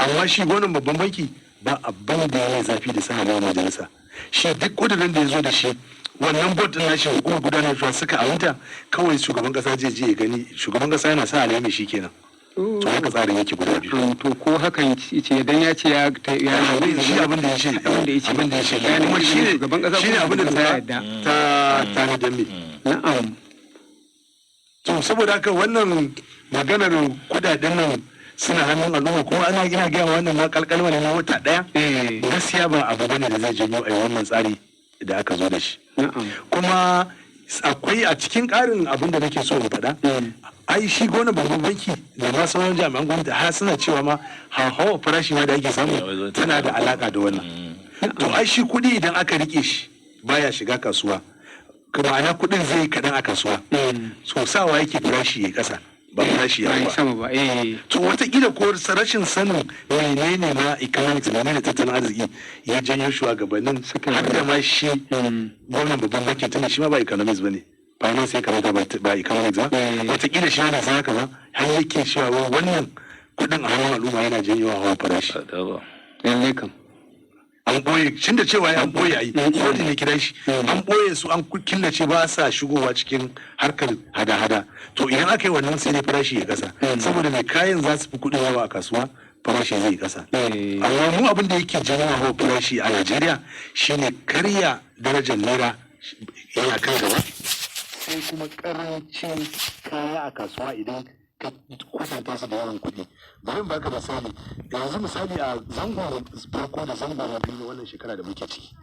M: amma shi gwamnan babban banki ba abin da ya yi zafi da sahalewar majalisa shi duk ƙudurin da ya zo da shi wannan bot din nashi hukumar gudanarwa suka aminta kawai shugaban kasa zai je ya gani shugaban kasa yana sa alama shi kenan to haka tsarin yake guda biyu
Q: to ko hakan ce dan ya ce ya
M: shi abin da ya ce abin da ya ce kuma
Q: shugaban kasa
M: shine abin da ta ta da me
Q: na'am
M: to saboda haka wannan maganar kudaden nan suna hannun al'umma kuma ana gina gaya wannan ma kalkalma ne na wata daya gaskiya ba abu bane da zai janyo a wannan tsari da aka zo da shi kuma akwai a cikin ƙarin abin da nake so in faɗa ai shi gona babban banki da ma sauran jami'an gwamnati har suna cewa ma hawa farashi ma da ake samu tana da alaka da wannan to ai shi kuɗi idan aka rike shi baya shiga kasuwa ma'ana kuɗin zai kaɗan a kasuwa so sawa yake farashi ya ƙasa ba farashi ya
Q: sama ba
M: to watakila ko rashin sanin menene ma economics menene tattalin arziki ya janyo shugabannin har da ma shi gwamnan babban banki tunda shi ma ba economics bane finance ya kamata ba economics ba watakila shi ma haka ba har yake cewa wannan kudin a hannun al'umma yana janyo hawa farashi
Q: lallai kam
M: an boye shin da cewa an boye ai kodin ne kira shi an boye su an killace ba sa shigowa cikin harkar hada-hada to idan aka yi wannan sai ne farashi ya kasa saboda mai kayan za su fi kuɗin yawa a kasuwa farashi zai kasa amma mu abin da yake janyo hawa farashi a Najeriya shine karya darajar naira yana kan gaba sai kuma karancin kaya a kasuwa idan ka kwatanta su da yawan kuɗi bari baka misali yanzu misali a zangon farko da zangon na biyu wannan shekara da muke ciki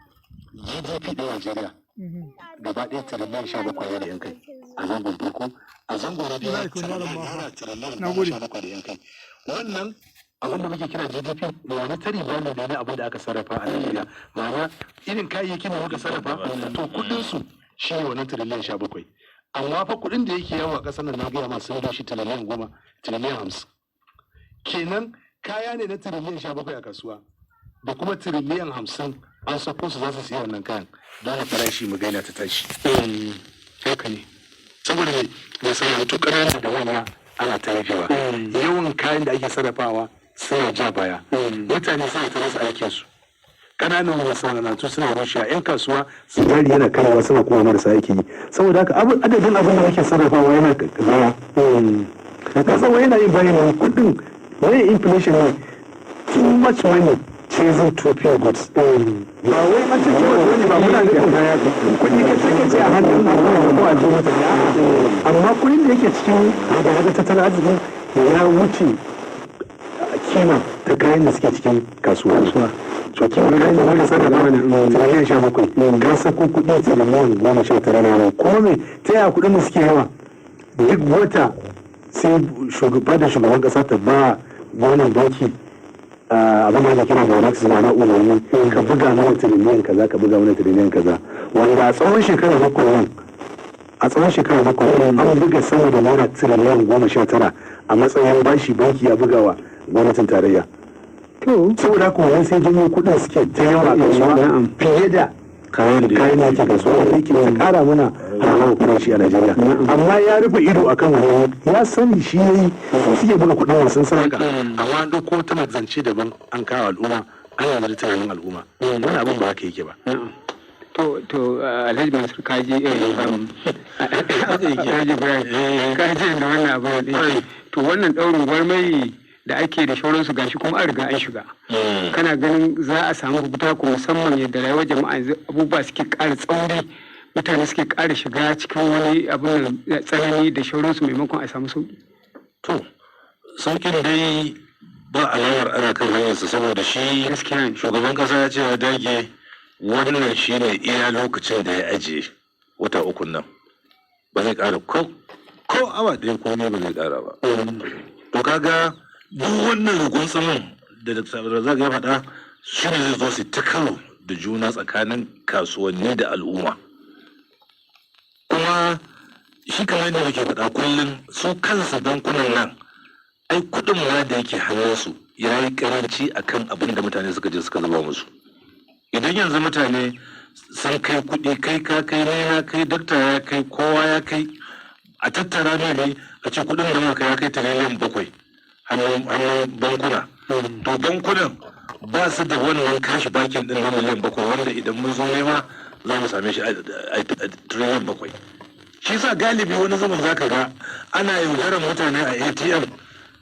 M: GDP ɗin Najeriya gaba ɗaya tiriliyan 17 da yan kai a zangon farko a zangon na biyu tiriliyan 17 da yan kai wannan abin da muke kira GDP da wani tari ba ne da abin da aka sarrafa a Najeriya ma'ana irin kayayyakin da muka sarrafa to kuɗin su shi ne wannan tiriliyan 17 amma fa kuɗin da yake yawa a ƙasar nan na gaya masu sun shi tiriliyan 10 tiriliyan 50 kenan kaya ne na tiriliyan 17 a kasuwa da kuma tiriliyan 50 an sako su za su siya wannan kayan don farashi mu gaina ta tashi
Q: haka ne
M: saboda masana'antu ƙanana da wani ana ta rufewa yawan kayan da ake sarrafawa suna ja baya mutane suna ta rasa aikinsu ƙananan masana'antu suna rushewa 'yan kasuwa su jari yana kaiwa suna kuma marasa aiki yi saboda haka adadin abin da ake sarrafawa yana baya kasawa yana yin bayan kuɗin wani inflation ne too much money chasing trophy goods ba wai an ce wani ba muna nufin kuɗi ka ce a hannun abubuwa ko a ji mutane amma kuɗin da yake cikin daga tattalin arzikin ya wuce kima ta kayan da suke cikin kasuwa so kima kayan da wani sarrafa mana tiriliyan 17 ga sako kuɗi tiriliyan 19 na kuma me ta yaya kuɗin da suke yawa duk wata sai shugaban ƙasa ta ba wannan banki abin da ake kira da wani su ma'ana umarni ka buga mana tiriliyan kaza ka buga mana tiriliyan kaza wanda a tsawon shekara bakwai an buga sama da naira tiriliyan 19 a matsayin bashi banki ya bugawa gwamnatin tarayya saboda haka wani sai janyo kudin suke ta yawa a kasuwa fiye da kayan da ake kasuwa wanda yake ta kara mana hawa farashi a Najeriya amma ya rufe ido akan wani ya sani shi yayi suke buga kudin wasan sarka amma an dauko ta mazance daban an kawo al'umma an yanzu da tunanin al'umma wani abin ba haka yake ba
Q: to Alhaji Mansur kaji Alhaji Ibrahim kaji da wannan abu to wannan daurin gwarmai da ake da shauransu gashi kuma an riga an shiga kana ganin za a samu rubuta ko musamman yadda rayuwar jama'a abubuwa suke ƙara tsauri mutane suke ƙara shiga cikin wani abin tsanani da shauransu maimakon a samu sauki
M: to saukin dai ba alamar ana kan hanyarsa saboda shi shugaban kasa ya ce ya dage wannan shi ne iya lokacin da ya ajiye wata uku nan ba zai ƙara ko awa ɗaya ko ne ba zai ƙara ba to kaga duk wannan rukun saman da Razak ya faɗa shi ne zai zo su ta karo da juna tsakanin kasuwanni da al'umma kuma shi kamar yadda muke faɗa kullum su kansa bankunan nan ai kuɗin ma da yake hannunsu ya yi karanci akan abin da mutane suka je suka zuba musu idan yanzu mutane sun kai kuɗi kai ka kai na kai dakta ya kai kowa ya kai a tattara ne a ce kuɗin da muka ya kai tiriliyan 7 hannun bankuna to bankunan ba su da wannan kashi bakin din na miliyan 7 wanda idan mun zo nema za mu same shi a tiriliyan 7 shi sa galibi wani zaman zaka ga ana yaudarar mutane a ATM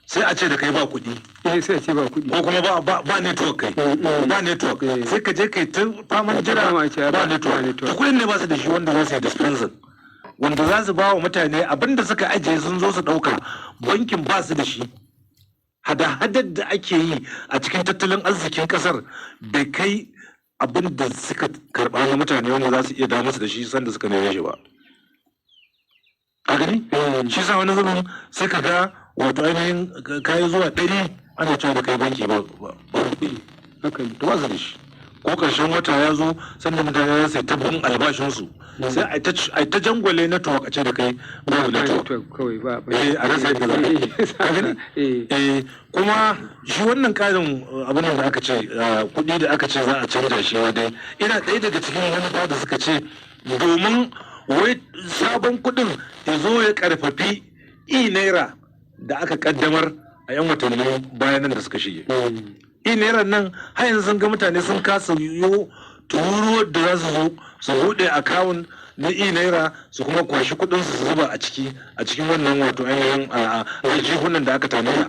M: sai a ce da kai ba kuɗi
Q: sai a ce ba kuɗi
M: ko kuma ba network kai ba network sai ka je kai ta faman jira ba network to kuɗin ne ba su da shi wanda za su yi dispensing wanda za su ba wa mutane abinda suka ajiye sun zo su ɗauka bankin ba su da shi hada-hadar da ake yi a cikin tattalin arzikin kasar bai kai abin da suka karɓa na mutane wanda za su iya damu su da shi sanda suka neme shi ba a gani shi sa wani zaman sai ka ga wato ainihin kayi zuwa 100 ana cewa da kai banki ba kuɗi to ba su da shi ko karshen wata ya zo sanda mutane za su yi tabbin albashinsu sai a ta jangwale na tuwa da kai babu na tuwa a rasa yadda za kuma shi wannan karin abin da aka ce kuɗi da aka ce za a canja shi dai ina ɗaya daga cikin wani da suka ce domin wai sabon kuɗin ya zo ya karfafi naira da aka kaddamar a 'yan watanni bayanan da suka shige naira nan har yanzu sun ga mutane sun kasa yiwu tururuwar da za su zo su buɗe akawun na naira su kuma kwashi kuɗin su zuba a cikin wannan wato ainihin aljihunan da aka tanada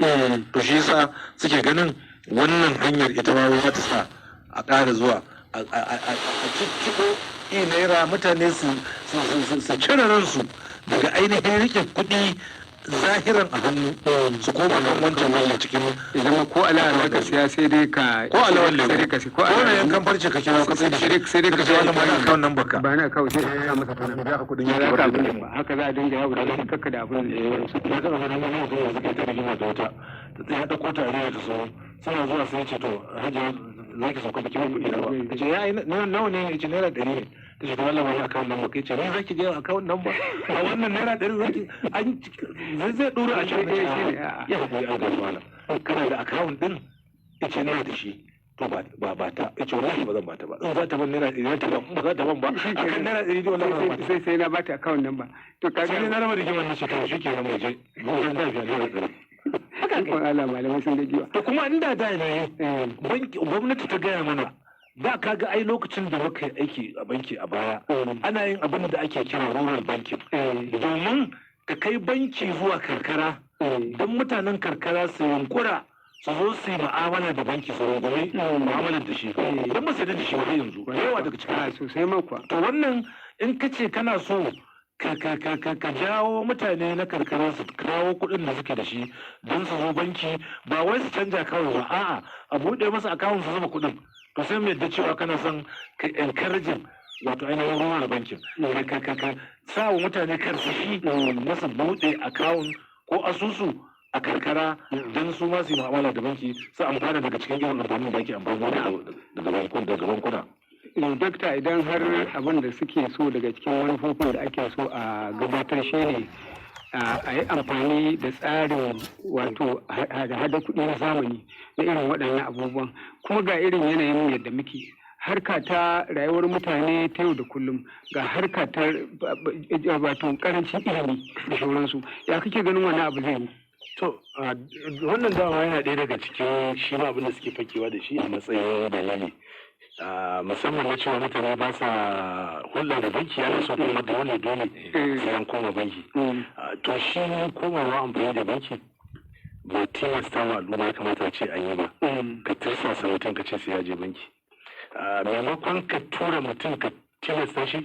M: to shi yasa suke ganin wannan hanyar ita ma za ta sa a ƙara zuwa a cikin naira mutane su cire ransu daga ainihin rike kuɗi zahiran a hannu su koma nan wancan wani cikin
Q: idan ko alawar ka siya sai dai ka
M: ko alawar lemu
Q: sai dai ka ko
M: alawar yankan farce ka kira ka sai dai ka ce wannan ba akawun nan baka
Q: ba na akawun sai ka masa kana da ka kudin ya ka abin ba haka za a dinga yawo da shi kakka da abin
M: su ya ka ga nan mutum ya zaka ta rigima da wata ta ya da kota ne ta so suna zuwa sai ce to hajiya za ki sauka da kiman kuɗi na ba ta ce ya nawa ne ya ce naira 100 ne ta ce to Allah wani akawun nan ba kai ce ne za ki je akawun nan ba a wannan naira 100 za ki zai dora a cikin ya haƙuri an gani wala kana da akawun din ya ce naira da shi to ba ta ya ce wallahi ba zan bata ba in za ta ban naira 100 ta ban ba za ta ban ba akan naira 100 wallahi
Q: sai na bata akawun nan ba to ka
M: sai na raba rigimar na shekaru shi ke nan waje bugun lafiya ne da tsaro
Q: haka ko Allah malamai sun da giwa
M: to kuma inda da ne gwamnati ta gaya mana da kaga ai lokacin da muka yi aiki a banki a baya ana yin abin da ake kira rural banking domin ka kai banki zuwa karkara don mutanen karkara su yunkura su zo su yi ma'amala da banki su rungumi ma'amalar da shi don ba sai da shi wani yanzu yawa daga cikin
Q: sosai makwa
M: to wannan in ka ce kana so ka jawo mutane na karkara su kawo kuɗin da suke da shi don su zo banki ba wai su canja kawai ba a'a a buɗe masa akawun su zuba kuɗin to sai mu yadda cewa kana son ka encouraging wato ainihin ruwan bankin ka sa wa mutane karsashi na su buɗe akawun ko asusu a karkara don su ma su yi mu'amala da banki su amfana daga cikin irin amfanin da ake amfani daga bankuna.
Q: Dokta idan har abin da suke so daga cikin manufofin da ake so a gabatar shi ne a yi amfani da tsarin wato hada kuɗi na zamani na irin waɗannan abubuwan kuma ga irin yanayin yadda muke harka ta rayuwar mutane ta yau da kullum ga harka ta wato karancin ilimi da sauransu ya kake ganin wani abu zai yi
M: to wannan dama yana ɗaya daga cikin shi ma abin da suke fakewa da shi a matsayin bayani musamman na cewa mutane ba sa hulɗa da banki yana so kuma dole sai an koma banki to shi komawa amfani da banki ba tilasta wa al'umma ya kamata ce an yi ba ka tirsasa mutum ka ce sai ya je banki maimakon ka tura mutum ka tilasta shi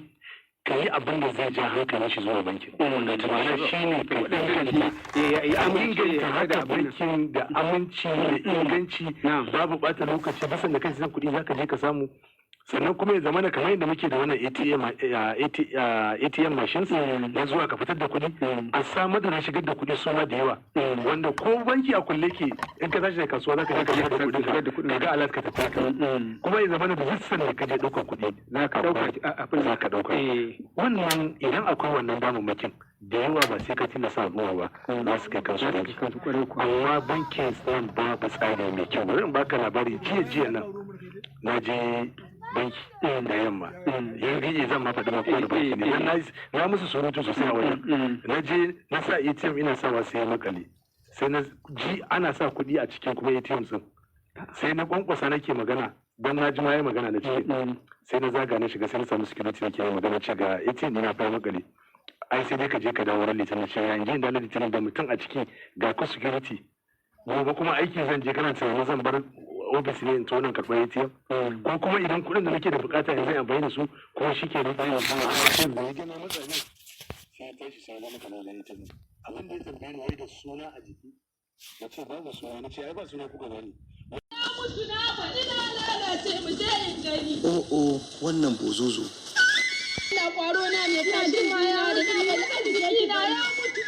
M: ka yi abin da zai ja hankalin shi zuwa bankin da tunanin shi ne ka inganta haka bankin da aminci da inganci babu bata lokaci bisan da kai zan kuɗi za ka je ka samu sannan kuma ya zamana kamar yadda muke da wannan ATM machines na zuwa ka fitar da kuɗi a samar da na shigar da kuɗi suma da yawa wanda ko banki a kulle ke in ka tashi da kasuwa za ka je ka shigar da kuɗi ka ga alat ka tafi kuma ya zamana da duk sanda ka je ɗaukar kuɗi za ka ɗauka wannan idan akwai wannan damammakin da yawa ba sai ka tilasta al'umma ba za su kai kansu banki amma bankin tsayin babu tsari mai kyau bari in baka labari jiya nan na je banki da yamma yanzu zan ma faɗi maka wani banki ne na musu surutu sosai a wajen na je na sa ATM ina sawa sai makale sai na ji ana sa kuɗi a cikin kuma ATM sun sai na kwankwasa nake magana don na ji ma ya magana na cikin sai na zaga na shiga sai na samu security nake magana ce ga ATM ina fara makale ai sai dai ka je ka dawo ran litinin ce yanzu da litinin da mutum a ciki ga ku security gobe kuma aikin zan je kana tunanin zan bar ofis ne in tonin karɓar ATM ko kuma idan kuɗin da nake da bukata yanzu amfani da su kuma shi ke nufi yanzu a cikin da ya gina mutane sai ya tashi sai zama kana da ATM abin da ya tambaye ni wai da suna a jiki na ce ba da suna na ce ai ba suna kuka bani
I: mutu na faɗi na lalace mu je in gani
G: wannan bozozo
I: ina kwaro na mai kashin maya da na bari a jiki na ya mutu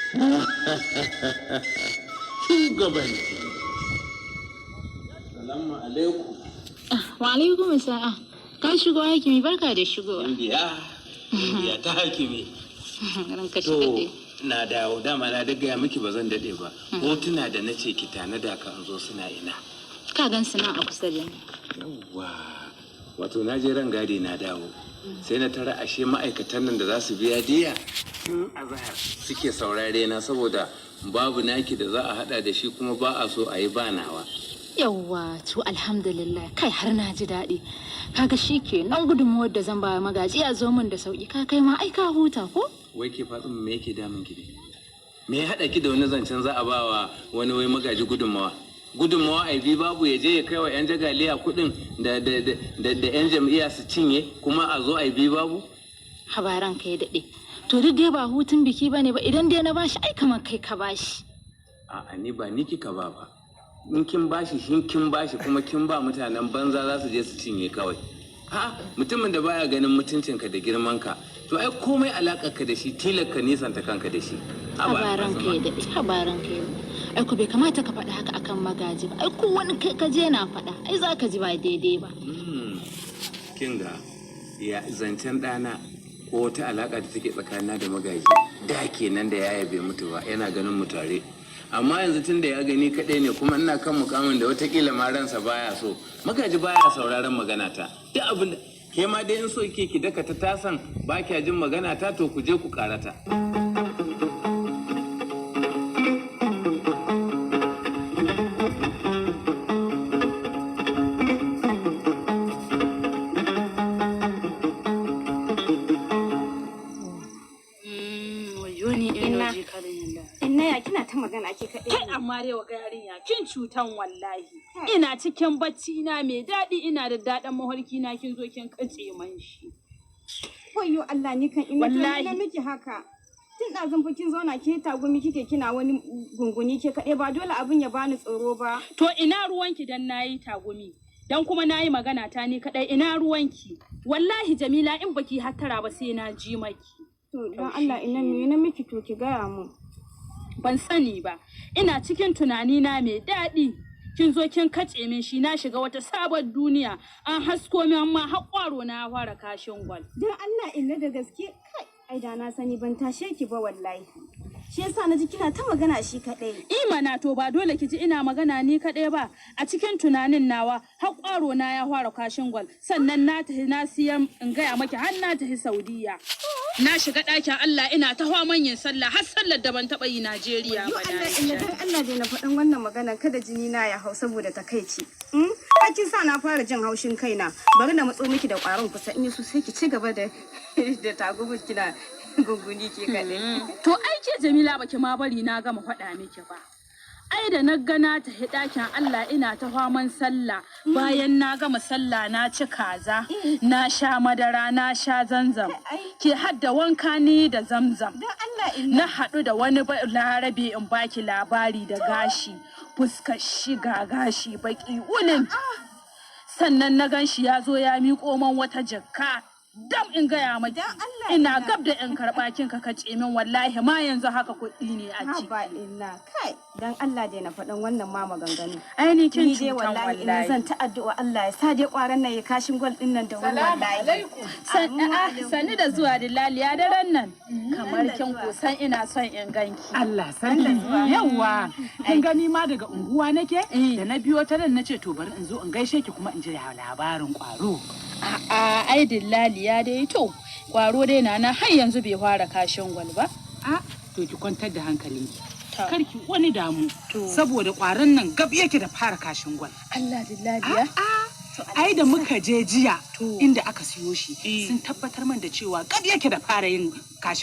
F: shugabanci. Salamu alaikum.
L: Wa alaikum sa'a. Ka shigo hakimi barka da shigowa.
F: Indiya ta hakimi.
L: Ranka shi daɗe.
F: Na dawo dama na da gaya miki ba zan daɗe ba. Hotuna da na ce ki tanada ka an zo suna ina.
L: Ka gan su nan a kusa da ni.
F: Yawwa. Wato na je ran gadi na dawo. Sai na tara ashe ma'aikatan nan da za su biya diya tun azahar suke saurare na saboda babu naki da za a hada da shi kuma ba a so a yi banawa.
L: Yawwa to alhamdulillah kai har na ji daɗi. Kaga shi ke nan gudunmuwar da zan ba magaji a zo min da sauki ka kai ma ai ka huta ko?
F: Wai ke fatsin me yake damun ki ne? Me ya haɗa ki da wani zancen za a ba wa wani wai magaji gudunmawa? Gudunmawa a bi babu ya je ya kai wa 'yan jagaliya kuɗin da 'yan jam'iyya su cinye kuma a zo a bi babu?
L: Habaran ka ya daɗe. To duk dai ba hutun biki bane ba idan dai na bashi ai kamar kai ka bashi.
F: A'a ni ba ni kika ba ba. In kin bashi shin kin bashi kuma kin ba mutanen banza za su je su cinye kawai. Ha mutumin da baya ganin mutuncinka da girmanka to ai komai alakarka da shi tilaka nisanta kanka da shi.
L: Habaran ka ya daɗe habaran ka ya daɗe. Ai ku bai kamata ka faɗa haka akan magaji ba ai ko wani kai ka je na faɗa ai za ka ji ba daidai ba.
F: Kin ga ya zancen ɗana ko wata alaƙa da take tsakanina da magaji da kenan da yaya bai mutu ba yana ganin mu tare amma yanzu tun da ya gani kaɗai ne kuma ina kan mukamin da watakila ma ransa baya so magaji baya sauraron magana ta duk abin da ke ma dai in so ke ki daka ta tasan ba kya jin magana ta to ku je ku karata.
H: Wayo ni enoji karin
R: Inna ya kina ta magana ke kaɗai.
I: Kai amma dai wa yarinya kin cutan wallahi. Ina cikin bacci na mai daɗi ina da daɗin mafarki na kin zo kin kace man shi.
R: Wayyo Allah ni kan ina ta miki haka. Tun ɗazun fa kin zauna ke tagumi kike kina wani gunguni ke kaɗai ba dole abin ya bani tsoro ba.
I: To ina ruwanki dan nayi tagumi. Dan kuma nayi magana ta ni kaɗai ina ruwanki. Wallahi Jamila in baki hattara ba sai na ji maki.
R: To dan Allah ina me na miki to ki gaya mu.
I: Ban sani ba. Ina cikin tunani na mai daɗi. Kin zo kin kace min shi na shiga wata sabon duniya. An hasko min amma har ƙwaro na fara kashin gwal.
R: Dan Allah ina da gaske kai ai da na sani ban tashe ki ba wallahi. Shi yasa na ji kina ta magana shi kaɗai.
I: Imana to ba dole ki ji ina magana ni kaɗai ba. A cikin tunanin nawa har ƙwaro na ya fara kashin gwal. Sannan na tafi na siyan in gaya maki har na tafi Saudiya. Na shiga ɗakin Allah ina ta manyan sallah har sallar da ban taɓa yi Najeriya ba.
R: Dan Allah dai na faɗin wannan magana kada jini na ya hau saboda takaici. Kin sa na fara jin haushin kaina. Bari na matso miki da ƙwaron kusa in so sai ki ci gaba da tagubu kina gunguni ke kaɗai.
I: To ai ke Jamila baki ma bari na gama faɗa miki ba. Ai da na gana ta ɗakin Allah ina ta faman sallah bayan na gama sallah na ci kaza na sha madara na sha zanzam ke hadda wanka ni da zamzam na haɗu da wani larabe in baki labari da gashi fuskar shiga gashi baki unin sannan na gan shi ya zo ya miƙo man wata jakka dam in gaya maki ina gab da in karɓa kin ka kace min wallahi ma yanzu haka kuɗi ne a ciki.
R: Ba illa kai dan Allah dai na faɗan wannan ma maganganu.
I: Ai ni kin
R: cutan wallahi ina zan ta addu'a Allah ya sa dai ƙwaran nan ya kashin gwal din nan da wuri wallahi.
I: Sani da zuwa Dillaliya daren nan kamar kin kusan ina son in ganki.
S: Allah sani yawa kin gani ma daga unguwa nake da na biyo ta nan nace to bari in zo in gaishe ki kuma in ji labarin ƙwaro.
I: A'a ai Dillaliya dai to kwaro dai na har yanzu bai fara kashin gwal ba.
S: To ki kwantar da hankalinki. Karki wani damu saboda kwaron nan gab yake da fara kashin gwal.
I: Allah Dillaliya.
S: Ai da muka je jiya inda aka siyo shi sun tabbatar man da cewa gab yake da fara yin kashin